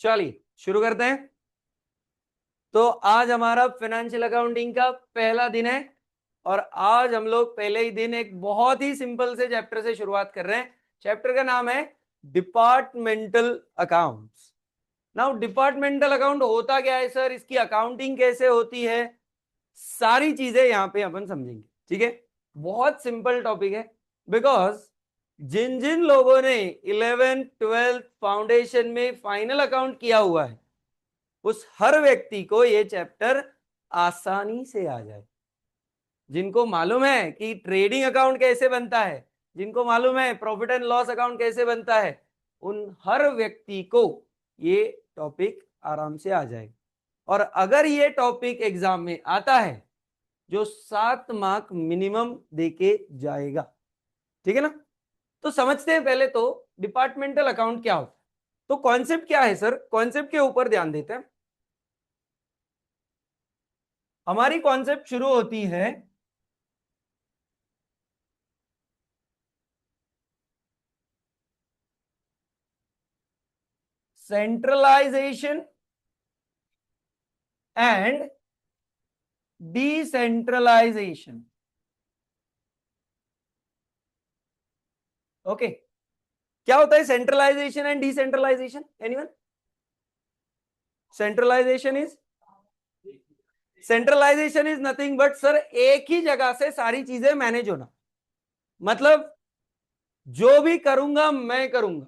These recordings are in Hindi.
चलिए शुरू करते हैं। तो आज हमारा फाइनेंशियल अकाउंटिंग का पहला दिन है और आज हम लोग पहले ही दिन एक बहुत ही सिंपल से चैप्टर से शुरुआत कर रहे हैं। चैप्टर का नाम है departmental accounts. Now departmental account होता क्या है सर, इसकी अकाउंटिंग कैसे होती है, सारी चीजें यहां पे अपन समझेंगे। ठीक है, बहुत सिंपल टॉपिक है। बिकॉज जिन जिन लोगों ने 11th 12th फाउंडेशन में फाइनल अकाउंट किया हुआ है उस हर व्यक्ति को ये चैप्टर आसानी से आ जाए। जिनको मालूम है कि ट्रेडिंग अकाउंट कैसे बनता है, जिनको मालूम है प्रॉफिट एंड लॉस अकाउंट कैसे बनता है, उन हर व्यक्ति को ये टॉपिक आराम से आ जाए। और अगर ये टॉपिक एग्जाम में आता है जो 7 मार्क मिनिमम देके जाएगा। ठीक है ना। तो समझते हैं पहले तो डिपार्टमेंटल अकाउंट क्या होता है। तो कॉन्सेप्ट क्या है सर, कॉन्सेप्ट के ऊपर ध्यान देते हैं। हमारी कॉन्सेप्ट शुरू होती है सेंट्रलाइजेशन एंड डिसेंट्रलाइजेशन। ओके, क्या होता है centralisation and decentralisation? Anyone? Centralisation is centralisation is nothing but sir एक ही जगह से सारी चीजें मैनेज होना। मतलब जो भी करूंगा मैं करूंगा,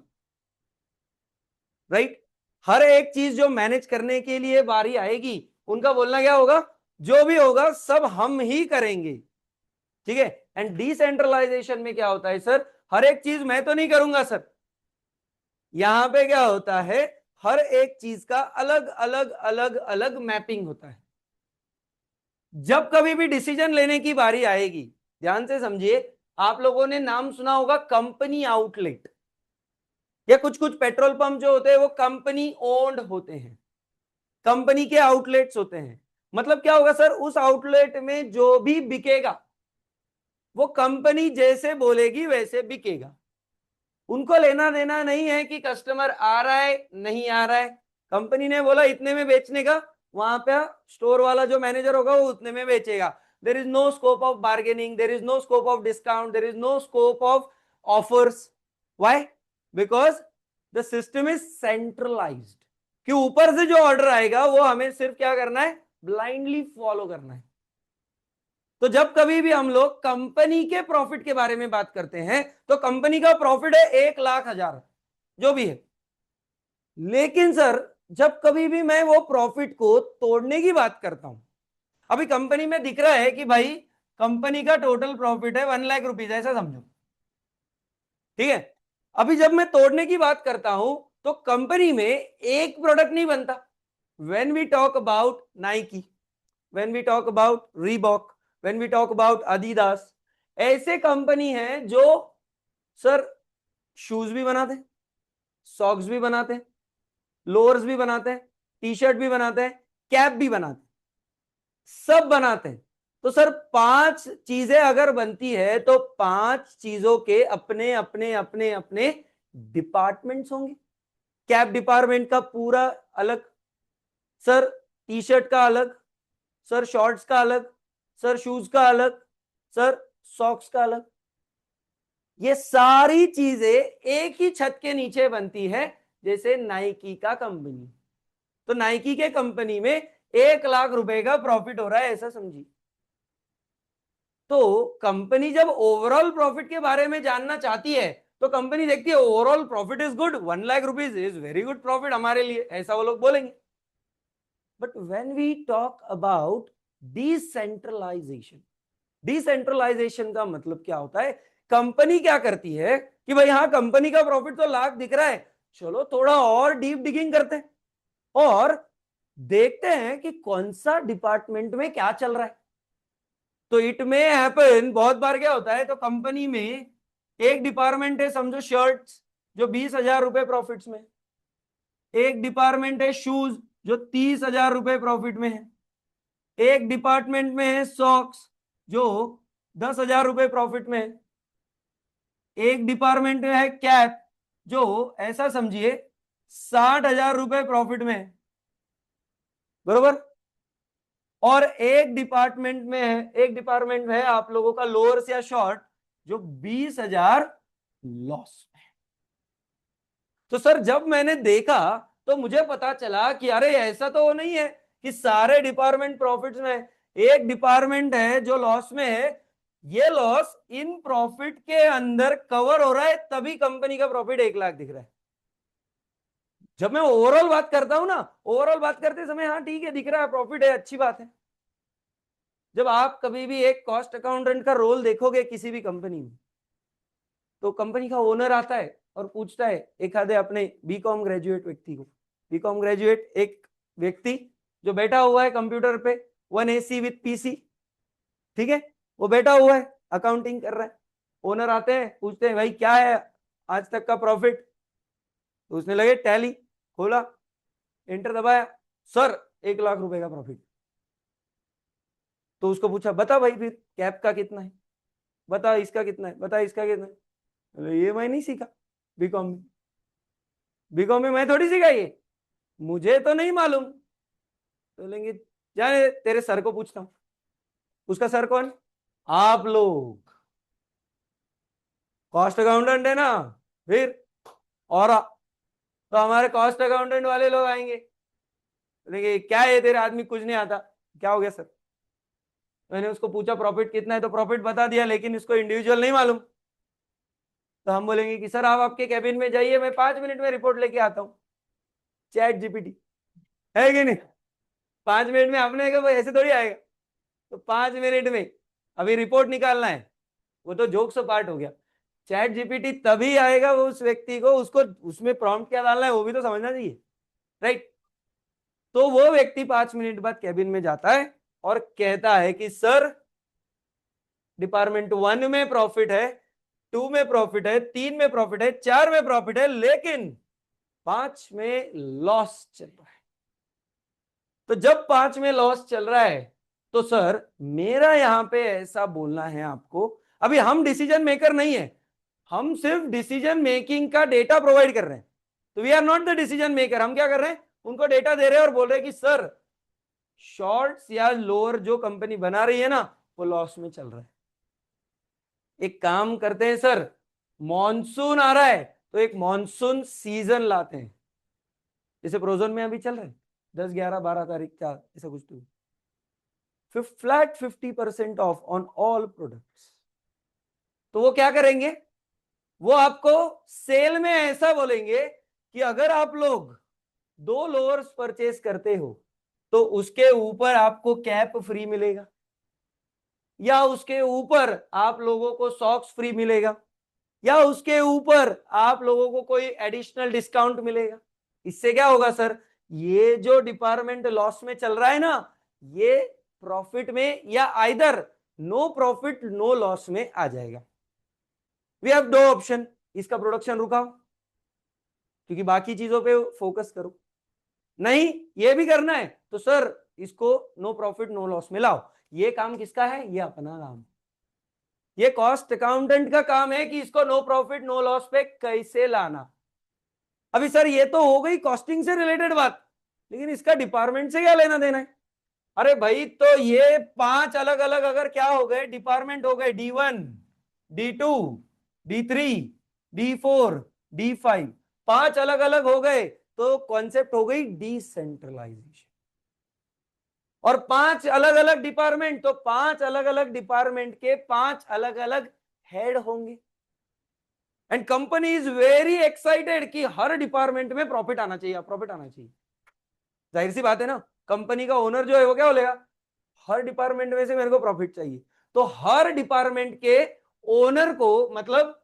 राइट। हर एक चीज जो मैनेज करने के लिए बारी आएगी उनका बोलना क्या होगा, जो भी होगा सब हम ही करेंगे। ठीक है। एंड डिसेंट्रलाइजेशन में क्या होता है सर, हर एक चीज मैं तो नहीं करूंगा सर। यहां पे क्या होता है, हर एक चीज का अलग अलग अलग अलग मैपिंग होता है। जब कभी भी डिसीजन लेने की बारी आएगी, ध्यान से समझिए, आप लोगों ने नाम सुना होगा कंपनी आउटलेट, या कुछ कुछ पेट्रोल पंप जो होते हैं वो कंपनी ओन्ड होते हैं, कंपनी के आउटलेट्स होते हैं। मतलब क्या होगा सर, उस आउटलेट में जो भी बिकेगा वो कंपनी जैसे बोलेगी वैसे बिकेगा। उनको लेना देना नहीं है कि कस्टमर आ रहा है नहीं आ रहा है। कंपनी ने बोला इतने में बेचने का, वहां पे स्टोर वाला जो मैनेजर होगा वो उतने में बेचेगा। There is no scope of bargaining, there is no scope of discount, there is no scope of offers. Why? Because the system is centralised, कि ऊपर से जो ऑर्डर आएगा वो हमें सिर्फ क्या करना है, ब्लाइंडली फॉलो करना है। तो जब कभी भी हम लोग कंपनी के प्रॉफिट के बारे में बात करते हैं तो कंपनी का प्रॉफिट है 1,00,000 जो भी है। लेकिन सर जब कभी भी मैं वो प्रॉफिट को तोड़ने की बात करता हूं, अभी कंपनी में दिख रहा है कि भाई कंपनी का टोटल प्रॉफिट है 1,00,000 रुपीज, ऐसा समझो। ठीक है। अभी जब मैं तोड़ने की बात करता हूं तो कंपनी में एक प्रोडक्ट नहीं बनता। When we talk about Nike, when we talk about Reebok, when we talk about Adidas, ऐसे कंपनी है जो सर शूज भी बनाते हैं, सॉक्स भी बनाते हैं, लोअर्स भी बनाते हैं, टी शर्ट भी बनाते हैं, कैप भी बनाते हैं, सब बनाते हैं। तो सर 5 चीजें अगर बनती है तो 5 चीजों के अपने अपने अपने अपने डिपार्टमेंट्स होंगे। कैप डिपार्टमेंट का पूरा अलग, सर टी शर्ट का अलग, सर शॉर्ट्स का अलग, सर शूज का अलग, सर सॉक्स का अलग। ये सारी चीजें एक ही छत के नीचे बनती है। जैसे नाइकी का कंपनी, तो नाइकी के कंपनी में 1,00,000 रुपए का प्रॉफिट हो रहा है, ऐसा समझिए। तो कंपनी जब ओवरऑल प्रॉफिट के बारे में जानना चाहती है तो कंपनी देखती है overall profit is good, 1,00,000 rupees is very good profit हमारे लिए, ऐसा वो लोग बोलेंगे। But when we talk about decentralisation, decentralisation का मतलब क्या होता है, कंपनी क्या करती है कि भाई हाँ कंपनी का प्रॉफिट तो 1,00,000 दिख रहा है, चलो थोड़ा और डीप डिगिंग करते हैं और देखते हैं कि कौन सा डिपार्टमेंट में क्या चल रहा है। तो इट में हैपन, बहुत बार क्या होता है, तो कंपनी में एक डिपार्टमेंट है समझो शर्ट्स जो 20,000 रुपए प्रॉफिट्स में, एक डिपार्टमेंट है शूज जो 30,000 रुपए प्रॉफिट में है, एक डिपार्टमेंट में है सॉक्स जो 10,000 रुपए प्रॉफिट में है, एक डिपार्टमेंट में है कैप जो ऐसा समझिए 60,000 रुपए प्रॉफिट में है, बरोबर। और एक डिपार्टमेंट में है, एक डिपार्टमेंट में है आप लोगों का लोअर्स या शॉर्ट, जो 20,000 लॉस में है। तो सर जब मैंने देखा तो मुझे पता चला कि अरे ऐसा तो वो नहीं है कि सारे डिपार्टमेंट प्रॉफिट्स में है। एक डिपार्टमेंट है जो लॉस में है, ये लॉस इन प्रॉफिट के अंदर कवर हो रहा है, तभी कंपनी का प्रॉफिट 1 लाख दिख रहा है। जब मैं ओवरऑल बात करता हूं ना, ओवरऑल बात करते समय हाँ ठीक है दिख रहा है, प्रॉफिट है, अच्छी बात है। जब आप कभी भी एक कॉस्ट अकाउंटेंट का रोल देखोगे किसी भी कंपनी में, तो कंपनी का ओनर आता है और पूछता है एक आधे अपने बीकॉम ग्रेजुएट व्यक्ति को, बीकॉम ग्रेजुएट एक व्यक्ति जो बैठा हुआ है कंप्यूटर पे 1 AC विथ PC, ठीक है, वो बैठा हुआ है अकाउंटिंग कर रहा है। ओनर आते हैं पूछते हैं भाई क्या है आज तक का प्रॉफिट, तो उसने लगे टैली खोला, एंटर दबाया, सर 1 लाख रुपए का प्रॉफिट। तो उसको पूछा बता भाई फिर कैप का कितना है, बता इसका कितना है, बता इसका कितना है। ये मैं नहीं सीखा बीकॉम में, बीकॉम में मैं थोड़ी सीखा ये, मुझे तो नहीं मालूम। तो बोलेंगे जाने तेरे सर को पूछता हूं। उसका सर कौन, आप लोग कॉस्ट अकाउंटेंट है ना, फिर और तो हमारे कॉस्ट अकाउंटेंट वाले लोग आएंगे, बोलेंगे क्या है तेरे आदमी कुछ नहीं आता, क्या हो गया सर। मैंने उसको पूछा प्रॉफिट कितना है, तो प्रॉफिट बता दिया, लेकिन इसको इंडिविजुअल नहीं मालूम। तो हम बोलेंगे कि सर आप आपके कैबिन में जाइए, मैं 5 मिनट में रिपोर्ट लेके आता हूँ। चैट जीपीटी है कि नहीं, 5 मिनट में आपने कहा ऐसे थोड़ी आएगा। तो 5 मिनट में अभी रिपोर्ट निकालना है, वो तो जोक से पार्ट हो गया। चैट जीपीटी तभी आएगा वो उस व्यक्ति को, उसको उसमें प्रॉम्प्ट क्या डालना है वो भी तो समझना चाहिए, राइट। तो वो व्यक्ति 5 मिनट बाद कैबिन में जाता है और कहता है कि सर डिपार्टमेंट 1 में प्रॉफिट है, 2 में प्रॉफिट है, 3 में प्रॉफिट है, 4 में प्रॉफिट है, लेकिन 5 में लॉस चल रहा है। तो जब 5 में लॉस चल रहा है तो सर मेरा यहां पे ऐसा बोलना है आपको, अभी हम डिसीजन मेकर नहीं है, हम सिर्फ डिसीजन मेकिंग का डेटा प्रोवाइड कर रहे हैं। तो we are not the decision maker, हम क्या कर रहे हैं, उनको डेटा दे रहे हैं और बोल रहे हैं कि सर शॉर्ट्स या लोअर जो कंपनी बना रही है ना वो लॉस में चल रहा है। एक काम करते हैं सर, मॉनसून आ रहा है तो एक मॉनसून सीजन लाते हैं, जैसे प्रोजोन में अभी चल रहा है 10, 11, 12 तारीख का ऐसा कुछ, तो flat 50% of on all products. तो वो क्या करेंगे, वो आपको सेल में ऐसा बोलेंगे कि अगर आप लोग 2 लोअर्स परचेस करते हो तो उसके ऊपर आपको कैप फ्री मिलेगा, या उसके ऊपर आप लोगों को सॉक्स फ्री मिलेगा, या उसके ऊपर आप लोगों को कोई एडिशनल डिस्काउंट मिलेगा। इससे क्या होगा सर, ये जो डिपार्टमेंट लॉस में चल रहा है ना, ये प्रॉफिट में या either no profit no loss में आ जाएगा। वी हैव 2 ऑप्शन, इसका प्रोडक्शन रुकाओ क्योंकि बाकी चीजों पे फोकस करो, नहीं ये भी करना है तो सर इसको नो प्रॉफिट नो लॉस में लाओ। ये काम किसका है, ये अपना काम, ये कॉस्ट अकाउंटेंट का काम है कि इसको नो प्रॉफिट नो लॉस पे कैसे लाना। अभी सर ये तो हो गई कॉस्टिंग से रिलेटेड बात, लेकिन इसका डिपार्टमेंट से क्या लेना देना है। अरे भाई तो ये 5 अलग अलग अगर क्या हो गए डिपार्टमेंट हो गए, D1, D2, D3, D4, D5, 5 अलग अलग हो गए, तो कॉन्सेप्ट हो गई डिसेंट्रलाइजेशन। और 5 अलग अलग डिपार्टमेंट, तो 5 अलग अलग डिपार्टमेंट के 5 अलग अलग हेड होंगे, and company is very excited कि हर डिपार्टमेंट में प्रॉफिट आना चाहिए, प्रॉफिट आना चाहिए। जाहिर सी बात है ना, कंपनी का ओनर जो है वो क्या बोलेगा, हर डिपार्टमेंट में से मेरे को प्रॉफिट चाहिए। तो हर डिपार्टमेंट के ओनर को, मतलब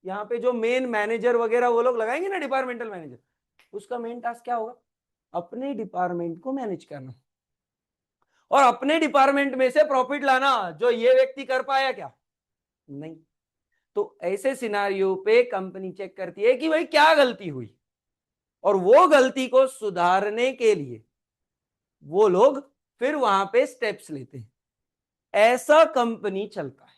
यहाँ पे जो मेन मैनेजर वगैरह वो लोग लगाएंगे ना डिपार्टमेंटल मैनेजर, उसका मेन टास्क क्या होगा, अपने डिपार्टमेंट को मैनेज करना और अपने डिपार्टमेंट में से प्रॉफिट लाना, जो ये व्यक्ति कर पाया क्या, नहीं। तो ऐसे सिनारियो पे कंपनी चेक करती है कि भाई क्या गलती हुई, और वो गलती को सुधारने के लिए वो लोग फिर वहां पे स्टेप्स लेते हैं। ऐसा कंपनी चलता है।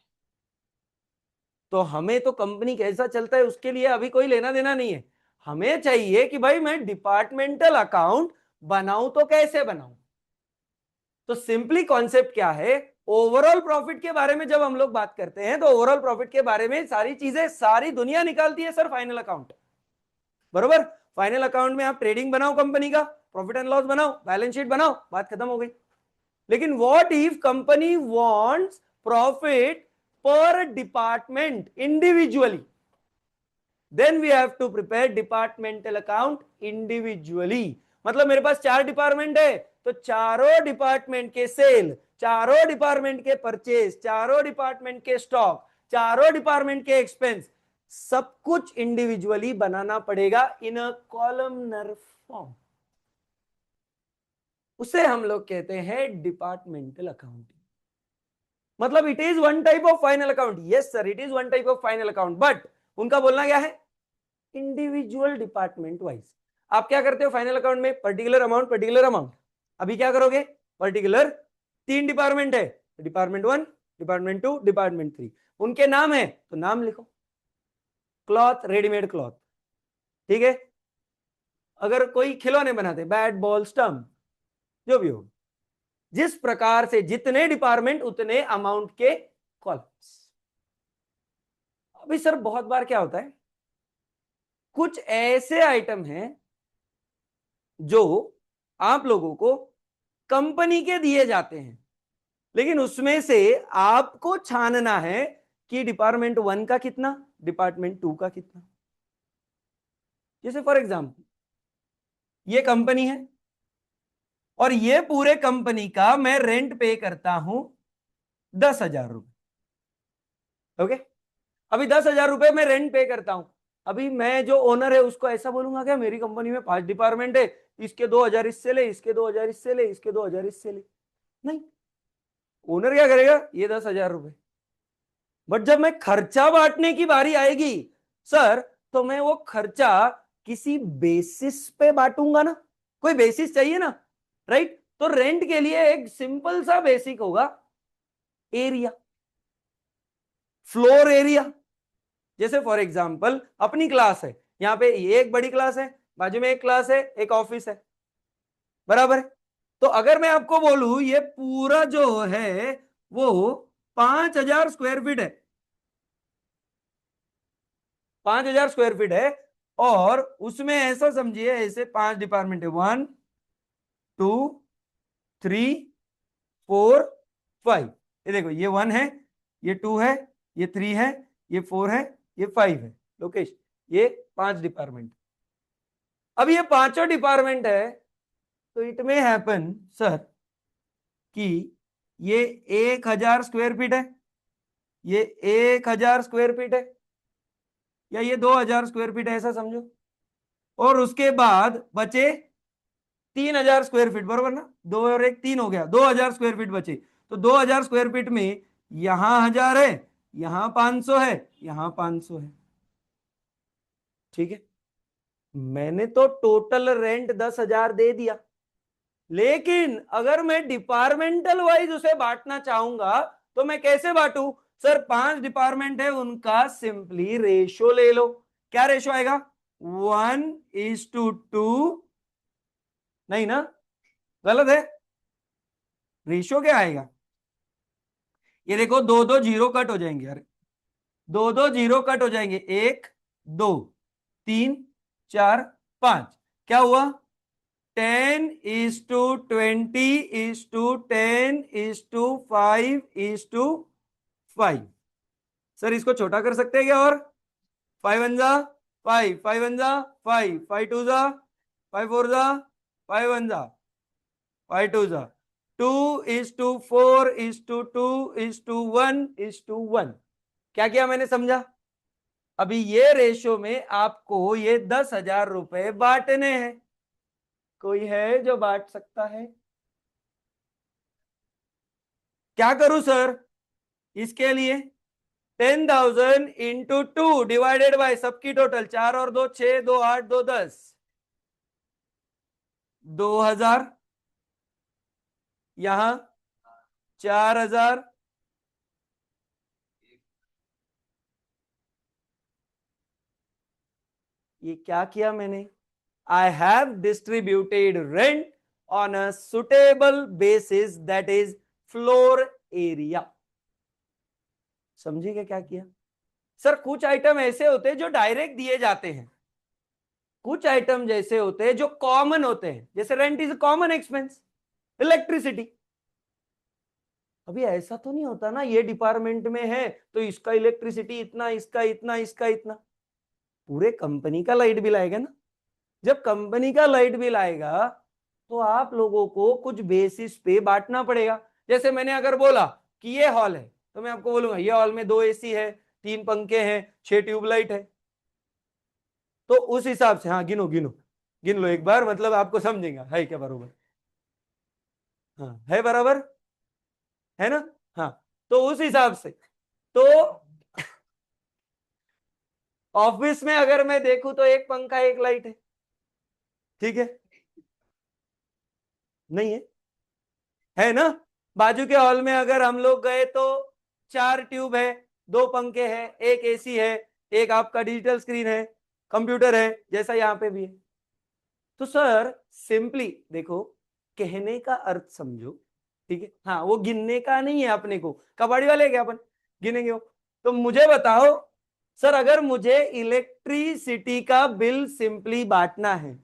तो हमें तो कंपनी कैसा चलता है उसके लिए अभी कोई लेना देना नहीं है, हमें चाहिए कि भाई मैं डिपार्टमेंटल अकाउंट बनाऊं तो कैसे बनाऊं। तो सिंपली कॉन्सेप्ट क्या है, ओवरऑल प्रॉफिट के बारे में जब हम लोग बात करते हैं तो ओवरऑल प्रॉफिट के बारे में सारी चीजें सारी दुनिया निकालती है सर फाइनल अकाउंट, बरोबर। फाइनल अकाउंट में आप ट्रेडिंग बनाओ, कंपनी का प्रॉफिट एंड लॉस बनाओ, बैलेंस शीट बनाओ, बात खत्म हो गई। लेकिन what if company wants profit per department individually, then we have to prepare departmental account individually. मतलब मेरे पास 4 डिपार्टमेंट है, तो चारों डिपार्टमेंट के सेल, चारों डिपार्टमेंट के परचेज, चारों डिपार्टमेंट के स्टॉक, चारों डिपार्टमेंट के एक्सपेंस, सब कुछ इंडिविजुअली बनाना पड़ेगा इन अ कॉलमनर फॉर्म। उसे हम लोग कहते हैं डिपार्टमेंटल अकाउंटिंग। मतलब it is one type of final account, yes sir it is one type of final account, but उनका बोलना क्या है, इंडिविजुअल डिपार्टमेंट वाइज। आप क्या करते हो फाइनल अकाउंट में, पर्टिकुलर अमाउंट पर्टिकुलर अमाउंट। अभी क्या करोगे, पर्टिकुलर 3 डिपार्टमेंट है, डिपार्टमेंट 1, डिपार्टमेंट 2, डिपार्टमेंट 3, उनके नाम है तो नाम लिखो, क्लॉथ रेडीमेड क्लॉथ, ठीक है। अगर कोई खिलौने बनाते, बैट बॉल स्टंप, जो भी हो, जिस प्रकार से जितने डिपार्टमेंट उतने अमाउंट के कॉलम्स। अभी सर बहुत बार क्या होता है, कुछ ऐसे आइटम हैं जो आप लोगों को कंपनी के दिए जाते हैं, लेकिन उसमें से आपको छानना है कि डिपार्टमेंट 1 का कितना, डिपार्टमेंट 2 का कितना। जैसे फॉर एग्जांपल ये कंपनी है और ये पूरे कंपनी का मैं रेंट पे करता हूं 10,000 रुपए, ओके। अभी 10,000 रुपए मैं रेंट पे करता हूं। अभी मैं जो ओनर है उसको ऐसा बोलूंगा क्या, मेरी कंपनी में 5 डिपार्टमेंट है, इसके 2,000 इससे ले, इसके 2,000 इससे ले, इसके 2,000 इससे ले, नहीं। ओनर क्या करेगा, ये 10,000 रुपए। बट जब मैं खर्चा बांटने की बारी आएगी सर, तो मैं वो खर्चा किसी बेसिस पे बांटूंगा ना, कोई बेसिस चाहिए ना, राइट। तो रेंट के लिए एक सिंपल सा बेसिक होगा, एरिया, फ्लोर एरिया। जैसे फॉर एग्जांपल अपनी क्लास है, यहां पे ये एक बड़ी क्लास है, बाजू में एक क्लास है, एक ऑफिस है, बराबर है। तो अगर मैं आपको बोलूं ये पूरा जो है वो 5,000 स्क्वायर फीट है, 5,000 स्क्वायर फीट है, और उसमें ऐसा समझिए ऐसे 5 डिपार्टमेंट है, 1 2 3 4 5। ये देखो ये 1 है, ये 2 है, ये 3 है, ये 4 है, ये 5 है, लोकेश, ये 5 डिपार्टमेंट। अब ये पांचों डिपार्टमेंट है, तो इट मे हैपन सर कि ये 1,000 स्क्वायर फीट है, ये 1,000 स्क्वायर फीट है, या ये 2,000 स्क्वायर फीट है, ऐसा समझो। और उसके बाद बचे 3,000 स्क्वायर फीट, बरोबर ना, 2 और 1 3 हो गया, 2,000 स्क्वायर फीट बचे। तो 2,000 स्क्वायर फीट में यहां 1,000 है, यहां 500 है, यहां 500 है, ठीक है। मैंने तो टोटल रेंट 10,000 दे दिया, लेकिन अगर मैं डिपार्टमेंटल वाइज उसे बांटना चाहूंगा तो मैं कैसे बांटू सर, 5 डिपार्टमेंट है उनका सिंपली रेशो ले लो। क्या रेशो आएगा, 1:2, नहीं ना, गलत है। रेशो क्या आएगा, ये देखो, दो दो जीरो कट हो जाएंगे यार, दो दो जीरो कट हो जाएंगे, 1 2 3 4 5, क्या हुआ, 10:10:5:5। सर इसको छोटा कर सकते हैं क्या, और 5 1 जा 5, 5 1 जा 5, 5 2 जा 5 4 जा 5 1 जा 5 2 जा, 2:4:2:1:1। क्या किया मैंने, समझा। अभी ये रेशो में आपको ये 10,000 रुपए बांटने हैं, कोई है जो बांट सकता है, क्या करूं सर इसके लिए, 10,000 इंटू 2 डिवाइडेड बाय सबकी टोटल, 4 और 2 6, 2 8, 2 10, 2,000, यहां 4,000, ये क्या किया मैंने, I have distributed rent on a suitable basis that is floor area. समझिए क्या किया सर? कुछ आइटम ऐसे होते हैं जो डायरेक्ट दिए जाते हैं, कुछ आइटम जैसे होते हैं जो कॉमन होते हैं, जैसे rent is common expense, electricity. अभी ऐसा तो नहीं होता ना ये डिपार्टमेंट में है तो इसका इलेक्ट्रिसिटी इतना, इसका इतना, इसका इतना, पूरे कंपनी का लाइट बिल आएगा ना। जब कंपनी का लाइट बिल आएगा तो आप लोगों को कुछ बेसिस पे बांटना पड़ेगा। जैसे मैंने अगर बोला कि ये हॉल है तो मैं आपको बोलूंगा ये हॉल में 2 एसी है, 3 पंखे हैं, 6 ट्यूबलाइट है, तो उस हिसाब से हाँ गिनो गिनो, गिन लो एक बार, मतलब आपको समझेगा है क्या बरोबर। हाँ है बराबर, है ना। हाँ तो उस हिसाब से तो ऑफिस में अगर मैं देखूं तो एक पंखा एक लाइट है, ठीक है, नहीं है ना। बाजू के हॉल में अगर हम लोग गए तो 4 ट्यूब है, 2 पंखे हैं, एक एसी है, एक आपका डिजिटल स्क्रीन है, कंप्यूटर है, जैसा यहाँ पे भी है। तो सर सिंपली देखो, कहने का अर्थ समझो, ठीक है। हाँ वो गिनने का नहीं है अपने को, कबाड़ी वाले क्या अपन गिनेंगे वो। तो मुझे बताओ सर, अगर मुझे इलेक्ट्रिसिटी का बिल सिंपली बांटना है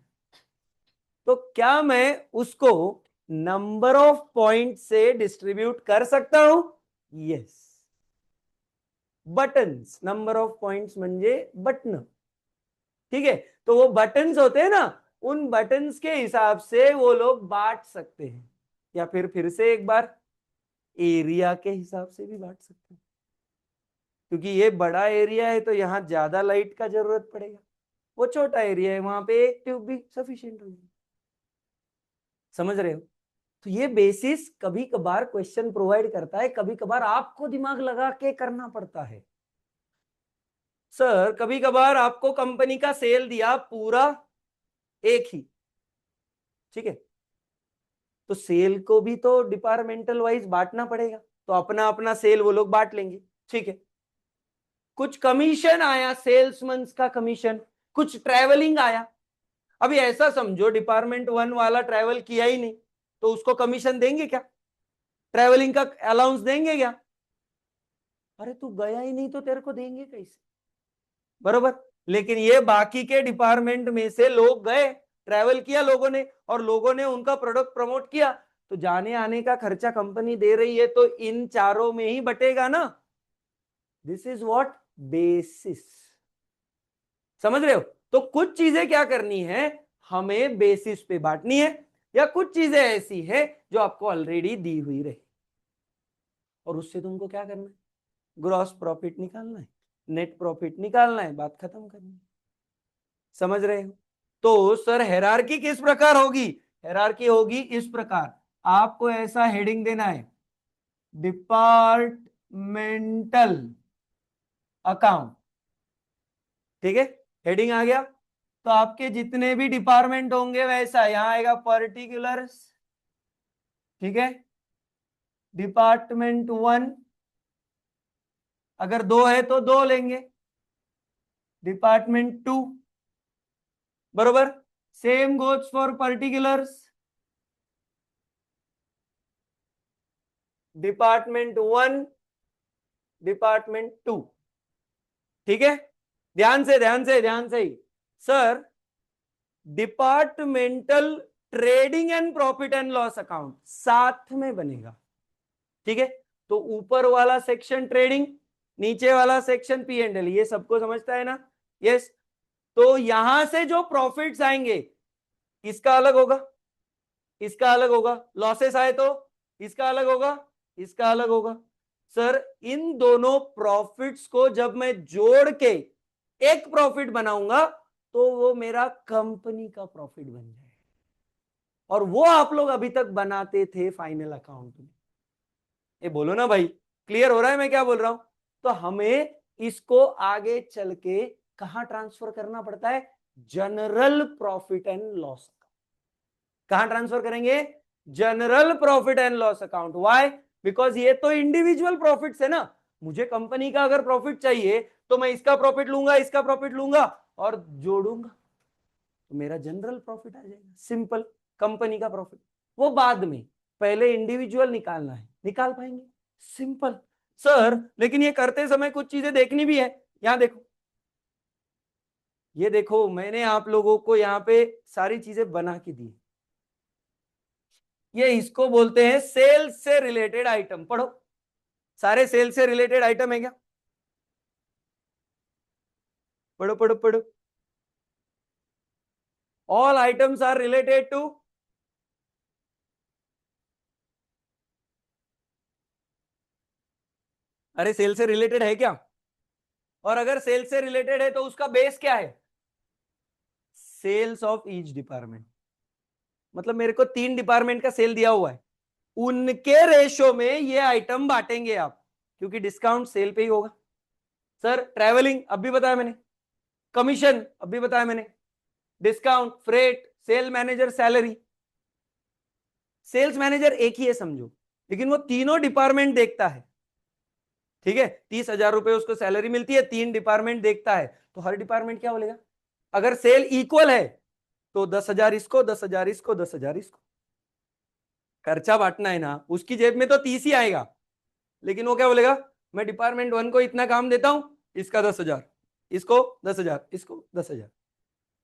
तो क्या मैं उसको नंबर ऑफ पॉइंट से डिस्ट्रीब्यूट कर सकता हूं? Yes. Buttons, number of points म्हणजे बटन, ठीक है। तो वो बटन्स होते हैं ना, उन बटन्स के हिसाब से वो लोग बांट सकते हैं, या फिर से एक बार एरिया के हिसाब से भी बांट सकते हैं, क्योंकि ये बड़ा एरिया है तो यहां ज्यादा लाइट का जरूरत पड़ेगा, वो छोटा एरिया है वहां पे एक ट्यूब भी सफिशिएंट होगी। समझ रहे हो? तो ये बेसिस कभी कभार क्वेश्चन प्रोवाइड करता है, कभी कभार आपको दिमाग लगा के करना पड़ता है। सर कभी कभार आपको कंपनी का सेल दिया पूरा एक ही, ठीक है, तो सेल को भी तो डिपार्टमेंटल वाइज बांटना पड़ेगा, तो अपना अपना सेल वो लोग बांट लेंगे, ठीक है। कुछ कमीशन आया, सेल्समैन का कमीशन, कुछ ट्रैवलिंग आया। अभी ऐसा समझो डिपार्टमेंट 1 वाला ट्रैवल किया ही नहीं तो उसको कमीशन देंगे क्या? ट्रैवलिंग का अलाउंस देंगे क्या? अरे तू गया ही नहीं तो तेरे को देंगे कैसे, बरोबर। लेकिन ये बाकी के डिपार्टमेंट में से लोग गए, ट्रैवल किया लोगों ने, और लोगों ने उनका प्रोडक्ट प्रमोट किया, तो जाने आने का खर्चा कंपनी दे रही है, तो इन चारों में ही बटेगा ना। This is what basis. समझ रहे हो? तो कुछ चीजें क्या करनी है, हमें बेसिस पे बांटनी है, या कुछ चीजें ऐसी है जो आपको ऑलरेडी दी हुई रहे, और उससे तुमको क्या करना है, ग्रॉस प्रॉफिट निकालना है, नेट प्रॉफिट निकालना है, बात खत्म करनी है। समझ रहे हो? तो सर हेरारकी किस प्रकार होगी? हेरारकी होगी इस प्रकार, आपको ऐसा हेडिंग देना है, डिपार्टमेंटल अकाउंट, ठीक है। हेडिंग आ गया तो आपके जितने भी डिपार्टमेंट होंगे वैसा यहां आएगा पर्टिकुलर्स, ठीक है। डिपार्टमेंट 1 अगर 2 है तो 2 लेंगे, डिपार्टमेंट 2, बरोबर। Same goes for particulars, department 1, department 2, ठीक है। ध्यान से ध्यान से ध्यान से ही sir, departmental trading and profit and loss account साथ में बनेगा, ठीक है। तो ऊपर वाला सेक्शन ट्रेडिंग, नीचे वाला सेक्शन पी एंड एल, ये सबको समझता है ना? यस। तो यहां से जो प्रॉफिट्स आएंगे इसका अलग होगा, इसका अलग होगा, लॉसेस आए तो इसका अलग होगा, इसका अलग होगा। सर इन दोनों प्रॉफिट्स को जब मैं जोड़ के एक प्रॉफिट बनाऊंगा तो वो मेरा कंपनी का प्रॉफिट बन जाए, और वो आप लोग अभी तक बनाते थे फाइनल अकाउंट में। ये बोलो ना भाई, क्लियर हो रहा है मैं क्या बोल रहा हूं? तो हमें इसको आगे चल के कहां ट्रांसफर करना पड़ता है? General profit and loss. कहां ट्रांसफर करेंगे? General profit and loss account. Why? Because ये तो इंडिविजुअल प्रॉफिट्स है ना, मुझे कंपनी का अगर प्रॉफिट चाहिए तो मैं इसका प्रॉफिट लूंगा, इसका प्रॉफिट लूंगा, और जोड़ूंगा तो मेरा जनरल प्रॉफिट आ जाएगा। सिंपल, कंपनी का प्रॉफिट। वो बाद में, पहले इंडिविजुअल निकालना है, निकाल पाएंगे। सिंपल सर, लेकिन ये करते समय कुछ चीजें देखनी भी है। यहां देखो, ये देखो, मैंने आप लोगों को यहाँ पे सारी चीजें बना के दी। ये इसको बोलते हैं सेल्स से रिलेटेड आइटम। पढ़ो, सारे सेल्स से रिलेटेड आइटम है क्या? पढ़ो पढ़ो पढ़ो। All items are related to, अरे सेल से रिलेटेड है क्या? और अगर सेल से रिलेटेड है तो उसका बेस क्या है? Sales of each department. मतलब मेरे को 3 डिपार्टमेंट का सेल दिया हुआ है, उनके रेशो में ये आइटम बांटेंगे आप, क्योंकि डिस्काउंट सेल पे ही होगा। सर ट्रैवलिंग अभी बताया मैंने, कमीशन अभी बताया मैंने, discount, freight, sale manager salary. Sales manager एक ही है समझो, लेकिन वो तीनों डिपार्टमेंट देखता है। ठीक है, 30,000 रुपए उसको सैलरी मिलती है, 3 डिपार्टमेंट देखता है, तो हर डिपार्टमेंट क्या बोलेगा? अगर सेल इक्वल है तो 10,000 इसको, 10,000 इसको, 10,000 इसको। खर्चा बांटना है ना, उसकी जेब में तो 30 ही आएगा, लेकिन वो क्या बोलेगा? मैं डिपार्टमेंट 1 को इतना काम देता हूं, इसका 10,000, इसको 10,000, इसको 10,000।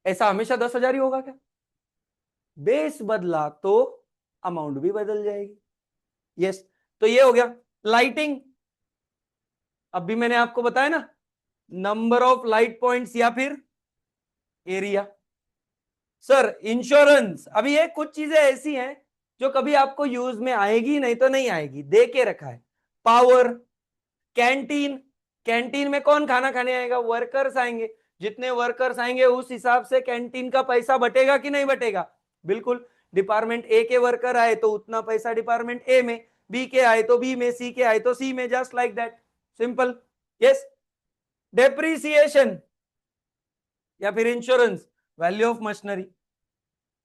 ऐसा हमेशा 10,000 ही होगा क्या? बेस बदला तो अमाउंट भी बदल जाएगी। यस, तो ये हो गया। लाइटिंग, अभी मैंने आपको बताया ना, नंबर ऑफ लाइट पॉइंट्स या फिर एरिया। सर इंश्योरेंस, अभी ये कुछ चीजें ऐसी हैं जो कभी आपको यूज में आएगी नहीं तो नहीं आएगी, दे के रखा है। पावर, कैंटीन, कैंटीन में कौन खाना खाने आएगा? वर्कर्स आएंगे। जितने वर्कर्स आएंगे उस हिसाब से कैंटीन का पैसा बटेगा कि नहीं बटेगा? बिल्कुल। डिपार्टमेंट ए के वर्कर आए तो उतना पैसा डिपार्टमेंट ए में, बी के आए तो बी में, सी के आए तो सी में, just like that, simple. Yes. Depreciation या फिर इंश्योरेंस, वैल्यू ऑफ मशीनरी।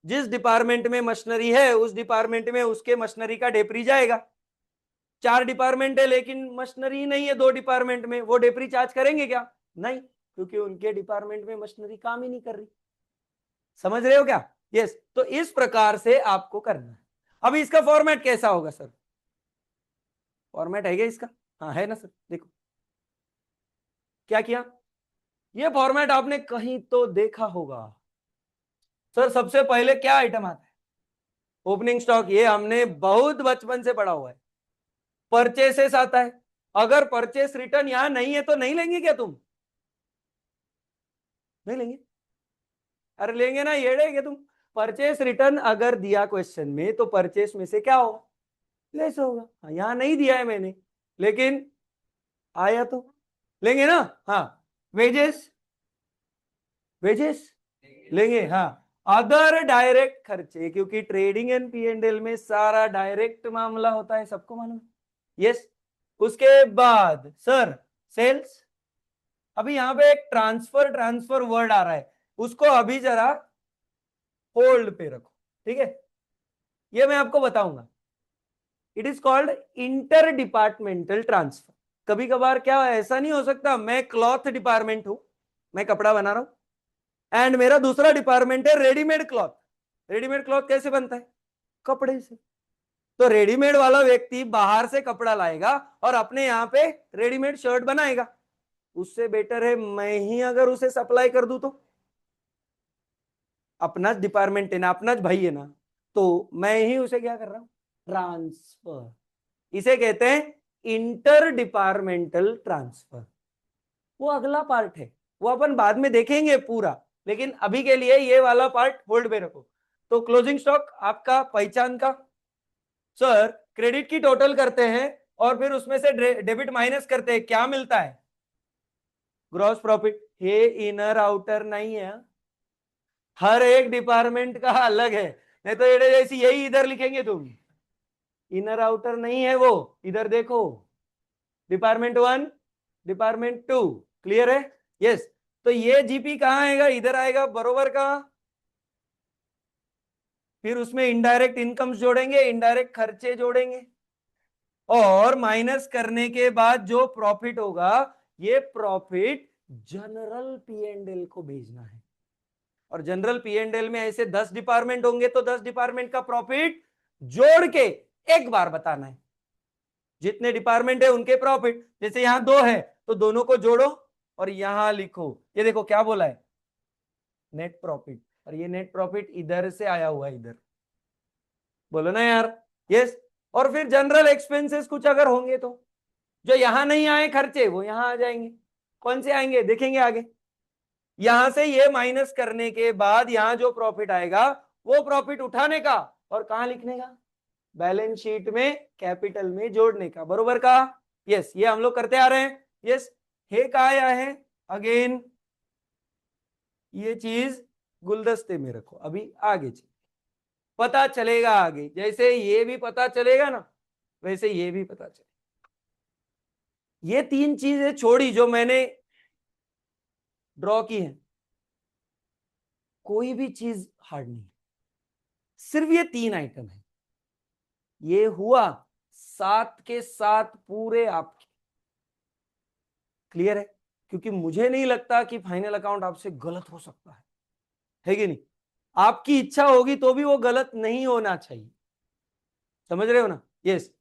जिस डिपार्टमेंट में मशीनरी है उस डिपार्टमेंट में उसके मशीनरी का डेप्री जाएगा। 4 डिपार्टमेंट है लेकिन मशीनरी नहीं है 2 डिपार्टमेंट में, वो डेप्री चार्ज करेंगे क्या? नहीं, क्योंकि उनके डिपार्टमेंट में मशीनरी काम ही नहीं कर रही। समझ रहे हो क्या? यस। तो इस प्रकार से आपको करना है। अब इसका फॉर्मेट कैसा होगा सर? फॉर्मेट है क्या इसका? हाँ है ना सर, देखो क्या किया। ये फॉर्मेट आपने कहीं तो देखा होगा। सर सबसे पहले क्या आइटम आता है? ओपनिंग स्टॉक, ये हमने बहुत बचपन से पढ़ा हुआ है। परचेसेस आता है। अगर परचेस रिटर्न यहां नहीं है तो नहीं लेंगे क्या तुम? नहीं लेंगे? अरे लेंगे ना, ये लेंगे तुम। परचेस रिटर्न अगर दिया क्वेश्चन में तो परचेस में से क्या होगा? लेस होगा। हाँ, यहां नहीं दिया है मैंने, लेकिन आया तो लेंगे ना। हाँ, वेजेस, वेजेस लेंगे। हाँ, अदर डायरेक्ट खर्चे, क्योंकि ट्रेडिंग एंड P&L में सारा डायरेक्ट मामला होता है, सबको मालूम है। यस। उसके बाद सर सेल्स। अभी यहां पे एक ट्रांसफर ट्रांसफर वर्ड आ रहा है, उसको अभी जरा होल्ड पे रखो। ठीक है, ये मैं आपको बताऊंगा। It is called inter departmental transfer. कभी कभार क्या ऐसा नहीं हो सकता, मैं क्लॉथ डिपार्टमेंट हूं, मैं कपड़ा बना रहा हूं, एंड मेरा दूसरा डिपार्टमेंट है रेडीमेड क्लॉथ। रेडीमेड क्लॉथ कैसे बनता है? कपड़े से। तो रेडीमेड वाला व्यक्ति बाहर से कपड़ा लाएगा और अपने यहां पे रेडीमेड शर्ट बनाएगा। उससे बेटर है मैं ही अगर उसे सप्लाई कर दूं, तो अपना डिपार्टमेंट है ना, अपना भाई है ना, तो मैं ही उसे क्या कर रहा हूं? ट्रांसफर। इसे कहते हैं इंटर डिपार्टमेंटल ट्रांसफर। वो अगला पार्ट है, वो अपन बाद में देखेंगे पूरा, लेकिन अभी के लिए ये वाला पार्ट होल्ड पे रखो। तो क्लोजिंग स्टॉक आपका पहचान का। सर क्रेडिट की टोटल करते हैं और फिर उसमें से डेबिट माइनस करते हैं, क्या मिलता है? Gross profit. ये इनर आउटर नहीं है, हर एक डिपार्टमेंट का अलग है। नहीं तो ये जैसी यही इधर लिखेंगे तुम, इनर आउटर नहीं है वो। इधर देखो, डिपार्टमेंट 1, डिपार्टमेंट 2, क्लियर है? यस। तो ये जीपी कहां आएगा? इधर आएगा, बरोबर कहां? फिर उसमें इनडायरेक्ट इनकम जोड़ेंगे, इनडायरेक्ट खर्चे जोड़ेंगे, और माइनस करने के बाद जो प्रॉफिट होगा, ये profit general P and L को भेजना है। और जनरल पी एंड एल में ऐसे 10 डिपार्टमेंट होंगे तो 10 डिपार्टमेंट का प्रॉफिट जोड़ के एक बार बताना है। जितने डिपार्टमेंट है उनके प्रॉफिट, जैसे यहां 2 है तो दोनों को जोड़ो और यहां लिखो। ये देखो क्या बोला है, नेट प्रॉफिट, और ये नेट प्रॉफिट इधर से आया हुआ है इधर, बोलो ना यार। यस। और फिर जनरल एक्सपेंसेस कुछ अगर होंगे तो जो यहां नहीं आए खर्चे वो यहां आ जाएंगे। कौन से आएंगे देखेंगे आगे। यहां से ये माइनस करने के बाद यहां जो प्रॉफिट आएगा वो प्रॉफिट उठाने का और कहां लिखने का, बैलेंस शीट में कैपिटल में जोड़ने का। बरोबर का। यस, ये हम लोग करते आ रहे हैं। यस। हे कहा आया है अगेन, ये चीज गुलदस्ते में रखो, अभी आगे चल पता चलेगा। आगे जैसे ये भी पता चलेगा ना वैसे ये भी पता चलेगा। ये 3 चीजें छोड़ी जो मैंने ड्रॉ की है, कोई भी चीज हार्ड नहीं, सिर्फ ये 3 आइटम है। ये हुआ 7 के 7 पूरे आपके क्लियर है, क्योंकि मुझे नहीं लगता कि फाइनल अकाउंट आपसे गलत हो सकता है कि नहीं। आपकी इच्छा होगी तो भी वो गलत नहीं होना चाहिए, समझ रहे हो ना। यस।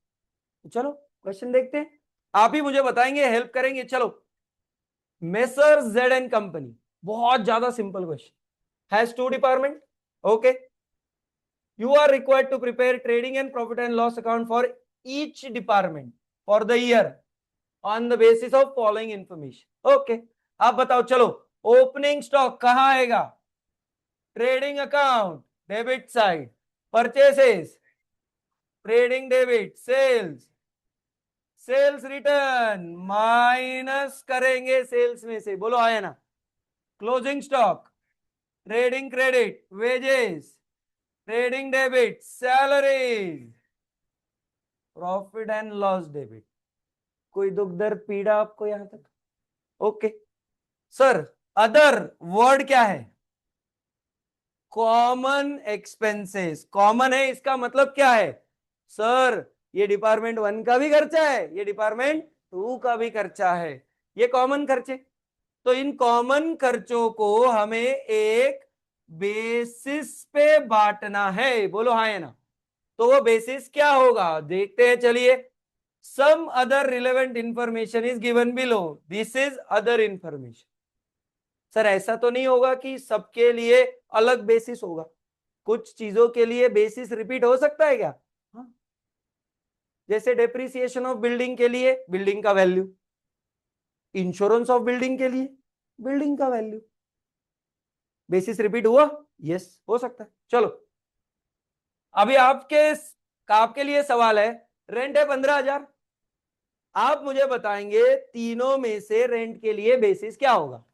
चलो क्वेश्चन देखते हैं, आप ही मुझे बताएंगे, हेल्प करेंगे। चलो, मेसर जेड एंड कंपनी, बहुत ज्यादा simple question, has 2 department. Okay, you are required to prepare trading and profit and loss account for each department for the year on the basis of following information। okay, आप बताओ। चलो, ओपनिंग स्टॉक कहां आएगा, trading account debit side, purchases trading debit, sales sales return minus करेंगे सेल्स में से, बोलो आया ना। Closing stock trading credit, wages trading debit, salaries, profit and loss debit. कोई दुख दर्द पीड़ा आपको यहां तक। ओके सर, अदर वर्ड क्या है, कॉमन एक्सपेंसेस। कॉमन है इसका मतलब क्या है सर, ये डिपार्टमेंट 1 का भी खर्चा है, ये डिपार्टमेंट 2 का भी खर्चा है, ये कॉमन खर्चे। तो इन कॉमन खर्चों को हमें एक बेसिस पे बांटना है, बोलो हाँ है ना। तो वो बेसिस क्या होगा देखते हैं, चलिए। Some other relevant information is given below, this is other information. Sir ऐसा तो नहीं होगा कि सबके लिए अलग बेसिस होगा, कुछ चीजों के लिए बेसिस रिपीट हो सकता है क्या। हाँ। जैसे डेप्रिसिएशन ऑफ बिल्डिंग के लिए बिल्डिंग का वैल्यू, इंश्योरेंस ऑफ बिल्डिंग के लिए बिल्डिंग का वैल्यू, बेसिस रिपीट हुआ। यस, हो सकता है। चलो, अभी आपके लिए सवाल है, रेंट है 15,000, आप मुझे बताएंगे तीनों में से रेंट के लिए बेसिस क्या होगा।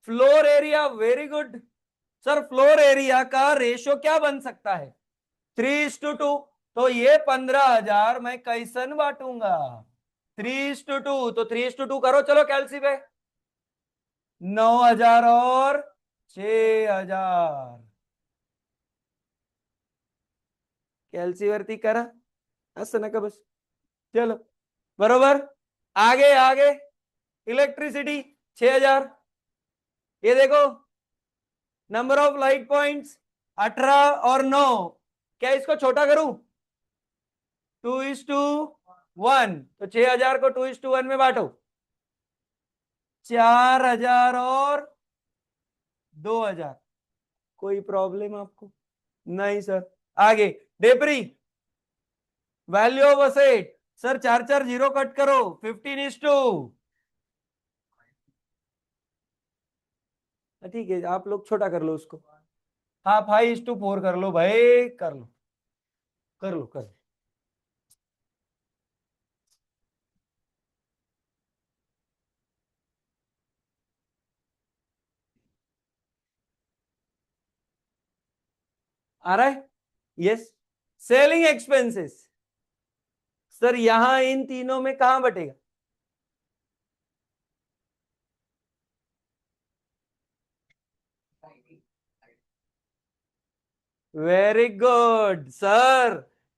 Floor area, very good sir. Floor area का रेशो क्या बन सकता है, 3:2। तो ये 15,000 मैं कैसन बांटूंगा, 3:2। तो 3:2 करो, चलो कैलसी पे, 9,000 और 6,000, कैलसी वरती करा असं नका बस। चलो बरोबर, आगे आगे इलेक्ट्रिसिटी 6,000। ये देखो, नंबर ऑफ लाइट पॉइंट्स 18 और 9, क्या इसको छोटा करूं, 2:1। तो 6,000 को 2:1 में बांटो, 4,000 और 2,000। कोई प्रॉब्लम आपको, नहीं सर। आगे depre, value of asset, sir 4 4 zero cut करो, 15:2। ठीक है, आप लोग छोटा कर लो उसको, हाँ 5:4 कर लो भाई, कर लो कर लो कर लो। आ रहा है। यस। सेलिंग एक्सपेंसेस, सर यहां इन तीनों में कहां बटेगा, वेरी गुड सर।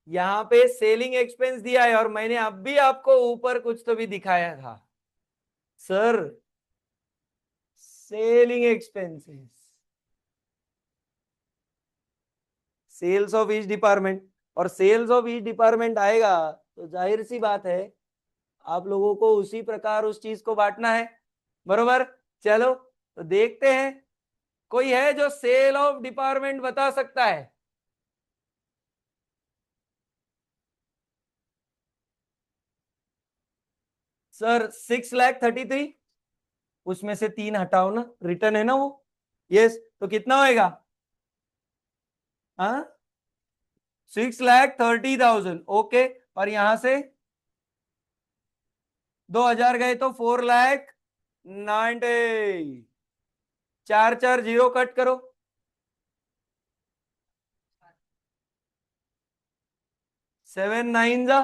यहां पे सेलिंग एक्सपेंस दिया है और मैंने अब भी आपको ऊपर कुछ तो भी दिखाया था sir. Selling expenses, sales of each department, और सेल्स ऑफ ईच डिपार्टमेंट आएगा तो जाहिर सी बात है आप लोगों को उसी प्रकार उस चीज को बांटना है, बरोबर। चलो तो देखते हैं, कोई है जो सेल ऑफ डिपार्टमेंट बता सकता है? सर 6,33,000, उसमें से 3 हटाओ ना, रिटर्न है ना वो। यस, तो कितना होएगा? हाँ, 6,30,000, ओके। और यहां से 2,000 गए तो 4,90,000, 4 4 0 कट करो, 7 9 जा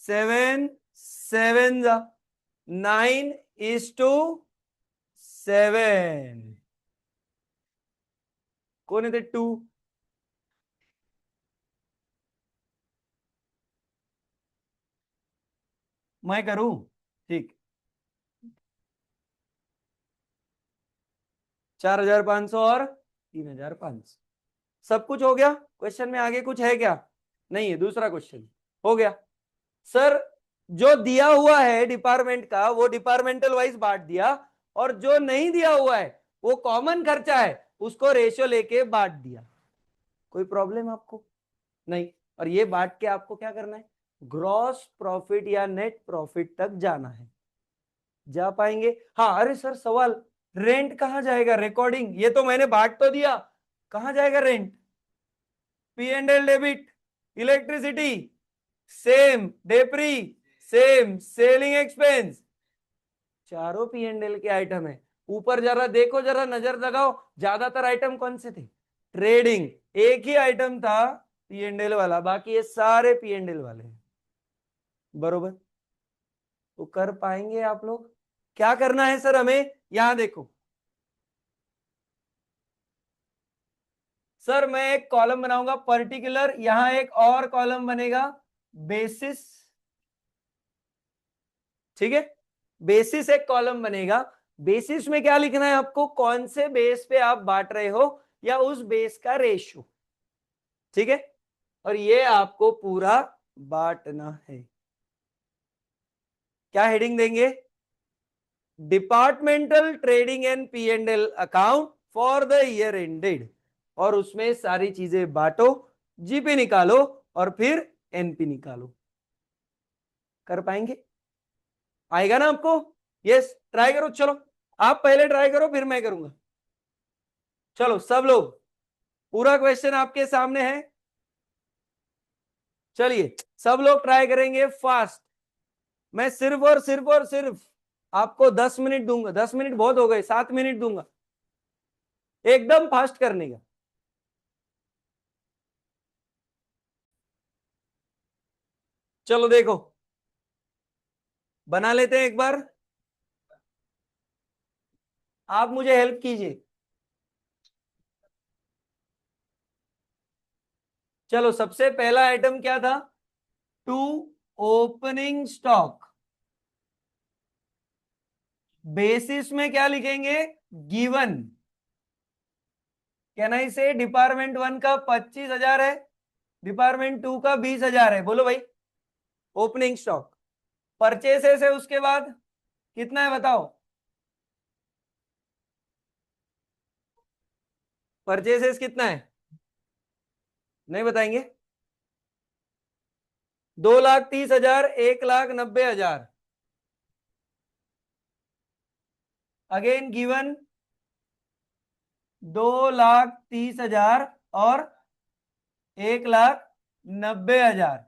7 7 जा 9:7, कौन है 2? मैं करूं? ठीक, 4,500 और 3,500, सब कुछ हो गया। क्वेश्चन में आगे कुछ है क्या? नहीं है। दूसरा क्वेश्चन हो गया सर, जो दिया हुआ है डिपार्टमेंट का वो डिपार्टमेंटल वाइज बांट दिया, और जो नहीं दिया हुआ है वो कॉमन खर्चा है उसको रेशियो लेके बांट दिया। कोई प्रॉब्लम आपको? नहीं। और ये बांट के आपको क्या करना है? ग्रॉस प्रॉफिट या नेट प्रॉफिट तक जाना है। जा पाएंगे? हाँ। अरे सर सवाल, रेंट कहां जाएगा? रिकॉर्डिंग, ये तो मैंने बांट तो दिया, कहां जाएगा rent? P&L debit, electricity same, depre same, selling expense, चारों P&L के आइटम है। ऊपर जरा देखो, जरा नजर लगाओ, ज्यादातर आइटम कौन से थे? ट्रेडिंग, एक ही आइटम था P&L वाला, बाकी ये सारे P&L वाले हैं, बरोबर। तो कर पाएंगे आप लोग? क्या करना है सर हमें? यहां देखो सर, मैं एक कॉलम बनाऊंगा पर्टिकुलर, यहां एक और कॉलम बनेगा बेसिस, ठीक है। बेसिस एक कॉलम बनेगा। बेसिस में क्या लिखना है आपको? कौन से बेस पे आप बांट रहे हो या उस बेस का रेशियो, ठीक है। और ये आपको पूरा बांटना है। क्या हेडिंग देंगे? Departmental trading and P&L account for the year ended, और उसमें सारी चीजें बांटो, जीपी निकालो और फिर एनपी निकालो। कर पाएंगे? आएगा ना आपको? यस, ट्राई करो। चलो आप पहले ट्राई करो, फिर मैं करूंगा। चलो सब लोग, पूरा क्वेश्चन आपके सामने है, चलिए सब लोग ट्राई करेंगे फास्ट। मैं सिर्फ और सिर्फ और सिर्फ आपको 10 मिनट दूंगा, 10 मिनट बहुत हो गए, 7 मिनट दूंगा एकदम फास्ट करने का। चलो देखो, बना लेते हैं एक बार, आप मुझे हेल्प कीजिए। चलो सबसे पहला आइटम क्या था? टू ओपनिंग स्टॉक, बेसिस में क्या लिखेंगे? गिवन। कैन आई से डिपार्टमेंट 1 का 25,000 है, डिपार्टमेंट 2 का 20,000 है, बोलो भाई। ओपनिंग स्टॉक, परचेसेस है उसके बाद, कितना है बताओ? परचेसेस कितना है? नहीं बताएंगे? 2,30,000, 1,90,000, अगेन गिवन 2,30,000 और 1,90,000।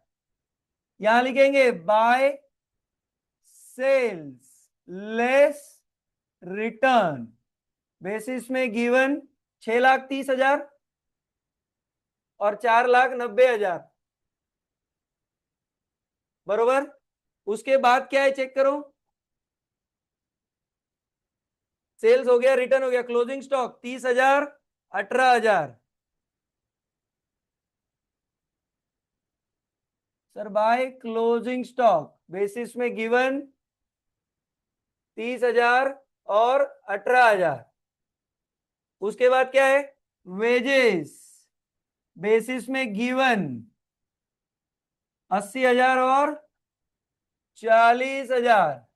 यहां लिखेंगे by sales less return, basis में गिवन 6,30,000 और 4,90,000, बरोबर। उसके बाद क्या है चेक करो, सेल्स हो गया, रिटर्न हो गया, closing stock 30,000, 18,000। Sir by closing stock basis में गिवन 30,000 और 18,000। उसके बाद क्या है, वेजेस बेसिस में गिवन 80,000 और 40,000।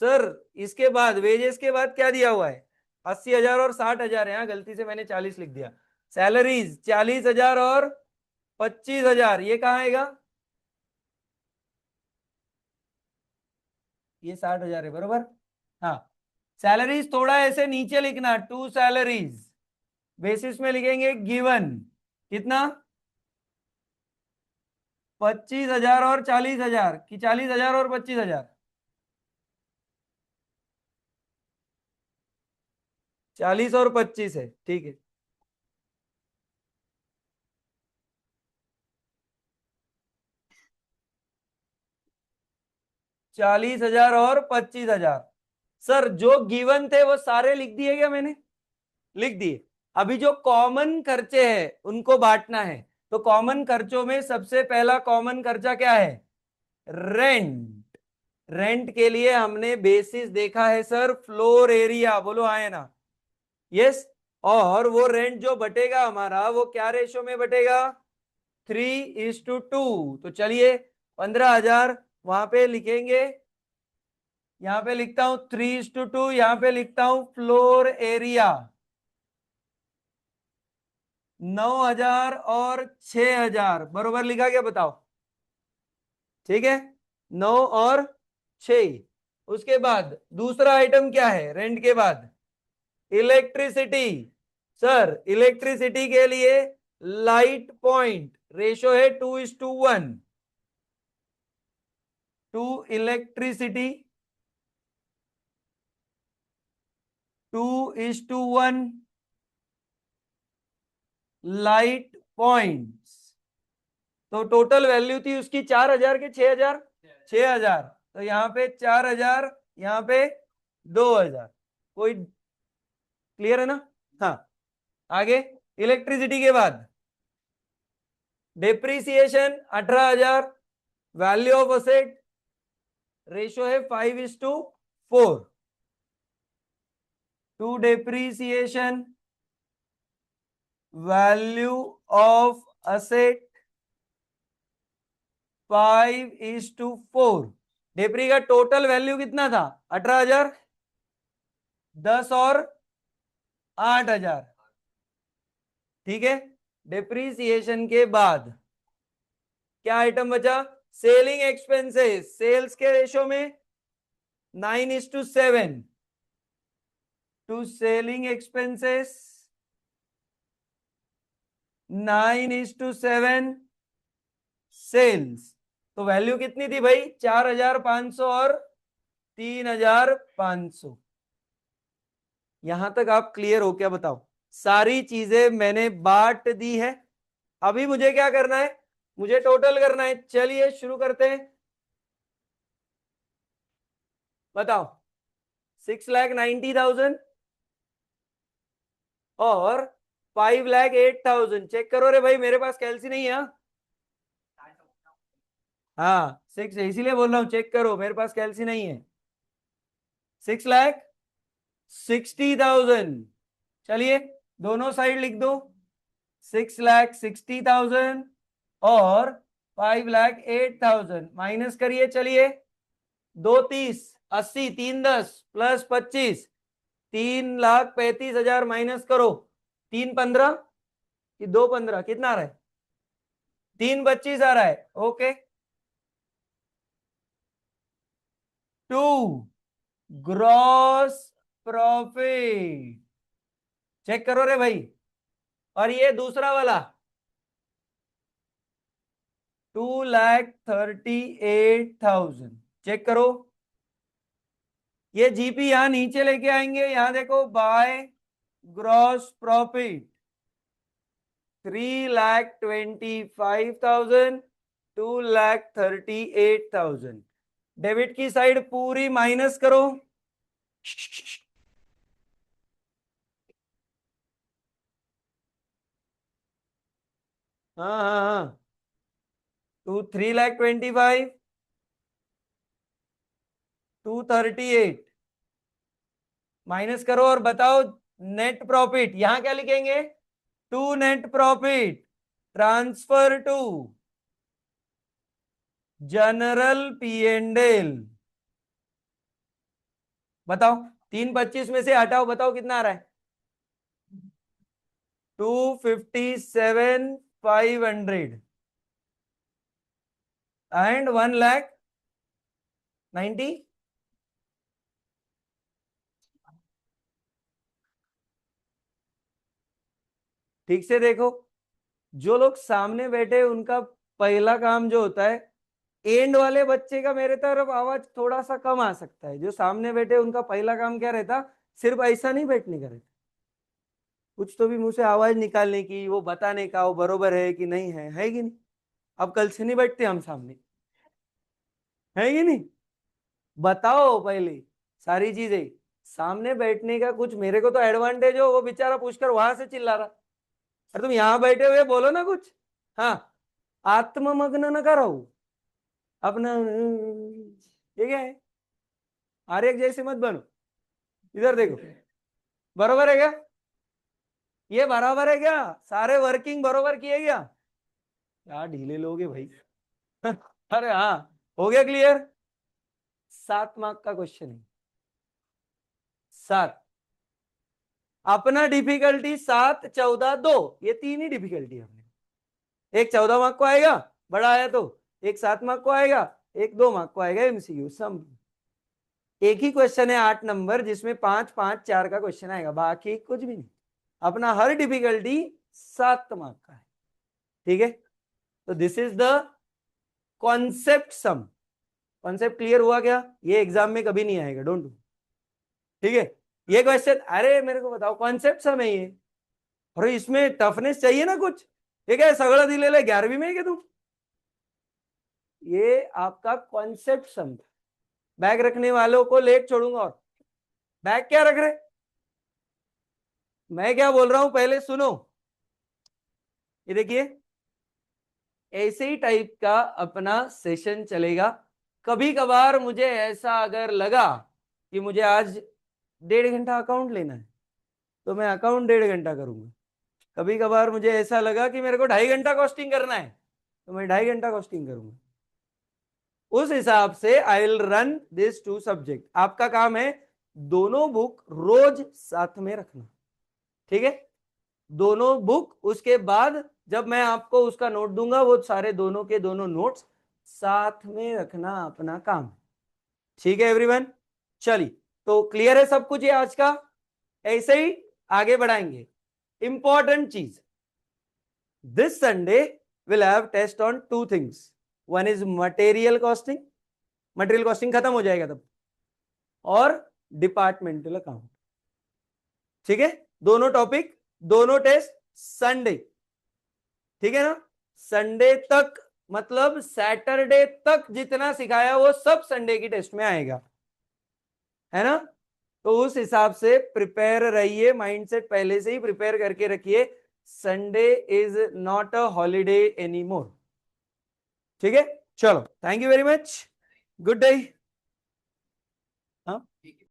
सर इसके बाद वेजेस के बाद क्या दिया हुआ है, 80,000 और 60,000 है, यहाँ गलती से मैंने 40 लिख दिया। सैलरीज 40,000 और 25,000, ये कहाँ आएगा, ये 60,000 है बरोबर। हाँ, सैलरीज थोड़ा ऐसे नीचे लिखना, टू सैलरीज बेसिस में लिखेंगे गिवन कितना, 25,000 और 40,000 कि 40,000 और 25,000, 40 और 25 है, ठीक है। 40,000 और 25,000। सर जो गिवन थे वो सारे लिख दिए क्या मैंने, लिख दिए। अभी जो कॉमन खर्चे हैं उनको बांटना है। तो कॉमन खर्चों में सबसे पहला कॉमन खर्चा क्या है, रेंट। रेंट के लिए हमने बेसिस देखा है सर, फ्लोर एरिया, बोलो आए ना, यस। और वो रेंट जो बटेगा हमारा वो क्या रेशो में बटेगा, 3:2। तो चलिए 15,000 वहां पे लिखेंगे, यहां पे लिखता हूं 3:2, यहां पे लिखता हूं फ्लोर एरिया 9,000 और 6,000, बरोबर लिखा क्या बताओ, ठीक है, 9 और 6। उसके बाद दूसरा आइटम क्या है रेंट के बाद, इलेक्ट्रिसिटी। सर इलेक्ट्रिसिटी के लिए लाइट पॉइंट रेशो है 2:1, टू इलेक्ट्रिसिटी 2:1 लाइट पॉइंट्स। तो टोटल वैल्यू थी उसकी 4,000 के 6,000, 6,000। तो यहाँ पे 4,000, यहाँ पे 2,000। कोई क्लियर है ना। हाँ, आगे इलेक्ट्रिसिटी के बाद depreciation 18,000, value of asset ratio है 5:4, to depreciation value of asset 5:4। डेप्री का टोटल वैल्यू कितना था, 18,000, 10 और 8,000, ठीक है। डिप्रीसिएशन के बाद क्या आइटम बचा, सेलिंग एक्सपेंसेस, सेल्स के रेशो में 9:7, टू सेलिंग एक्सपेंसेस 9:7 सेल्स। तो वैल्यू कितनी थी भाई, 4,500 और 3,500। यहां तक आप क्लियर हो क्या बताओ, सारी चीजें मैंने बांट दी है। अभी मुझे क्या करना है, मुझे टोटल करना है। चलिए शुरू करते हैं, बताओ। 6,90,000 और 5,08,000। चेक करो रे भाई, मेरे पास कैलसी नहीं है। हाँ 6 है, इसीलिए बोल रहा हूं चेक करो, मेरे पास कैलसी नहीं है। 6,60,000। चलिए दोनों साइड लिख दो, 6,60,000 और 5,08,000 माइनस करिए। चलिए 2 30, 80, 3 10 प्लस 25, 3,35,000 माइनस करो, 3 15 कि 2 15, कितना आ रहा है, 3 25 आ रहा है, ओके। 2 ग्रॉस प्रॉफिट, चेक करो रे भाई। और ये दूसरा वाला 2,38,000, चेक करो। ये जीपी यहां नीचे लेके आएंगे, यहां देखो बाय ग्रॉस प्रॉफिट 3,25,000, 2,38,000। डेबिट की साइड पूरी माइनस करो। हाँ हाँ हाँ, 3,25,000 238 माइनस करो और बताओ नेट प्रॉफिट। यहां क्या लिखेंगे? To net profit transfer to general P and L. बताओ 325 में से हटाओ, बताओ कितना आ रहा है? 257,500 एंड 1,90,000। ठीक से देखो, जो लोग सामने बैठे उनका पहला काम जो होता है, एंड वाले बच्चे का मेरे तरफ आवाज थोड़ा सा कम आ सकता है। जो सामने बैठे उनका पहला काम क्या रहता? सिर्फ ऐसा नहीं बैठने का रहता, कुछ तो भी मुंह से आवाज निकालने की, वो बताने का वो बरोबर है कि नहीं है कि नहीं? अब कल से नहीं बैठते हम सामने, है कि नहीं? बताओ पहले सारी चीजें। सामने बैठने का कुछ मेरे को तो एडवांटेज हो, वो बेचारा पूछकर वहां से चिल्ला रहा। अरे तुम यहाँ बैठे हुए बोलो ना कुछ। हाँ, आत्ममग्न न करो अपना। ये क्या है? आर्य जैसे मत बनो। इधर देखो, बरोबर है क्या? ये बराबर है क्या? सारे वर्किंग बरोबर किए क्या? क्या ढीले लोग हैं भाई। अरे हाँ, हो गया क्लियर? 7 मार्क का क्वेश्चन है। 7। अपना डिफिकल्टी 7, 14, 2, ये 3 ही डिफिकल्टी हमने। एक 14 मार्क को आएगा, बड़ा आया तो। एक 7 मार्क को आएगा, एक 2 मार्क को आएगा एमसीक्यू सम। एक ही क्वेश्चन है 8 नंबर, जिसमें 5, 5, 4 का क्वेश्चन आएगा, बाकी कुछ भी नहीं। अपना हर डिफिकल्टी 7 मार्क का है। ठीक है, तो this is the concept sum. Concept clear हुआ क्या? ये एग्जाम में कभी नहीं आएगा, डोंट डू। ठीक है, ये क्वेश्चन, अरे मेरे को बताओ, कॉन्सेप्ट सम है ये। अरे इसमें टफनेस चाहिए ना कुछ। ये क्या है, सगड़ा दिलेला 11वीं में है क्या तुम? ये आपका कॉन्सेप्ट सम था। बैग रखने वालों को लेट छोड़ूंगा। और बैग क्या रख रहे? मैं क्या बोल रहा हूं पहले सुनो। ये देखिए, ऐसे ही टाइप का अपना सेशन चलेगा। कभी कभार मुझे ऐसा अगर लगा कि मुझे आज 1.5 घंटा अकाउंट लेना है, तो मैं अकाउंट 1.5 घंटा करूंगा। कभी कभार मुझे ऐसा लगा कि मेरे को 2.5 घंटा कॉस्टिंग करना है, तो मैं 2.5 घंटा कॉस्टिंग करूंगा। उस हिसाब से I will run this 2 subject. आपका काम है दोनों बुक रोज साथ में रखना। ठीक है, दोनों बुक, उसके बाद जब मैं आपको उसका नोट दूंगा, वो सारे दोनों के दोनों नोट्स साथ में रखना अपना काम। ठीक है एवरीवन, चलिए, तो क्लियर है सब कुछ ये आज का? ऐसे ही आगे बढ़ाएंगे। इंपॉर्टेंट चीज, this Sunday will have test on 2 things. One is material costing, material costing खत्म हो जाएगा तब, और डिपार्टमेंटल अकाउंट। ठीक है, दोनों टॉपिक, दोनों टेस्ट संडे। ठीक है ना? संडे तक, मतलब सैटरडे तक जितना सिखाया वो सब संडे की टेस्ट में आएगा, है ना? तो उस हिसाब से प्रिपेयर रहिए, माइंडसेट पहले से ही प्रिपेयर करके रखिए। Sunday is not a holiday any more. ठीक है, चलो, thank you very much, good day. हाँ।